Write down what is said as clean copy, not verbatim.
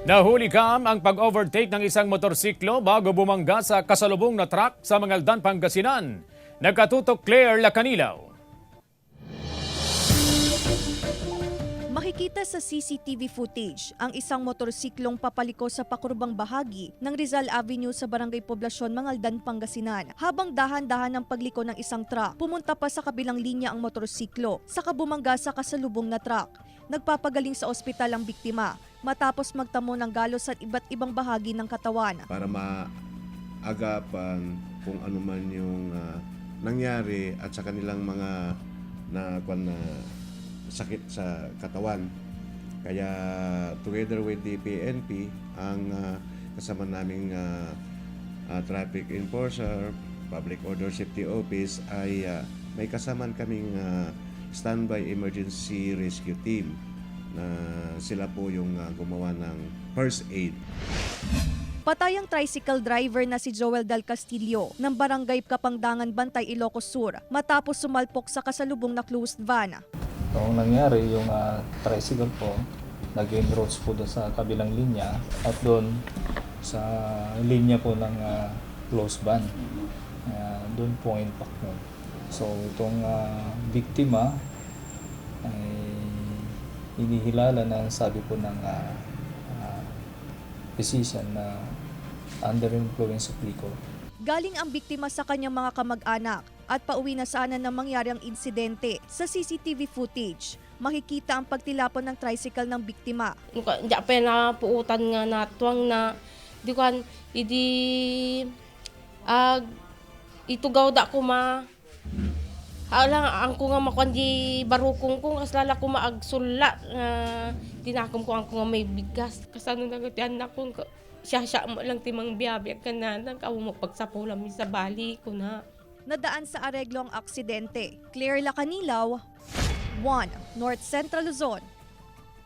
Nahuli kam ang pag-overtake ng isang motorsiklo bago bumangga sa kasalubong na truck sa Mangaldan, Pangasinan. Nagkatutok Claire Lacanilaw. Makikita sa CCTV footage ang isang motorsiklong papaliko sa pakurbang bahagi ng Rizal Avenue sa Barangay Poblasyon, Mangaldan, Pangasinan. Habang dahan-dahan ang pagliko ng isang truck, pumunta pa sa kabilang linya ang motorsiklo, saka bumangga sa kasalubong na truck. Nagpapagaling sa ospital ang biktima matapos magtamo ng galos sa iba't ibang bahagi ng katawan. Para maagapan kung ano man yung nangyari at sa kanilang mga na sakit sa katawan. Kaya together with the PNP, ang kasama naming traffic enforcer, Public Order Safety Office ay may kasamaan kaming standby emergency rescue team na sila po yung gumawa ng first aid. Patay ang tricycle driver na si Joel Del Castillo ng Barangay Kapangdangan, Bantay, Ilocos Sur matapos sumalpok sa kasalubong na closed van. Noong nangyari, yung tricycle po, nag-enroach po doon sa kabilang linya at doon sa linya po ng closed van. Doon po ang impact nun. So itong biktima ay inihilala na sabi po ng physician na under influence of liquor. Galing ang biktima sa kanyang mga kamag-anak at pauwi na sana nang mangyari ang insidente. Sa CCTV footage, makikita ang pagtilapon ng tricycle ng biktima. Hindi pa na puutan nga na tuwang na di kan itugaw da ko ma ang ko nga makuan di barukong ko kaslala ko maagsulla tinakom ko ang ko nga may bigas kasano nagatian na ko siya mo lang timang biyabiyag kanan kawo mo pagsapulam sa bali ko na. Nadaan sa areglo ang aksidente. Claire Lacanilaw, 1 North Central Luzon.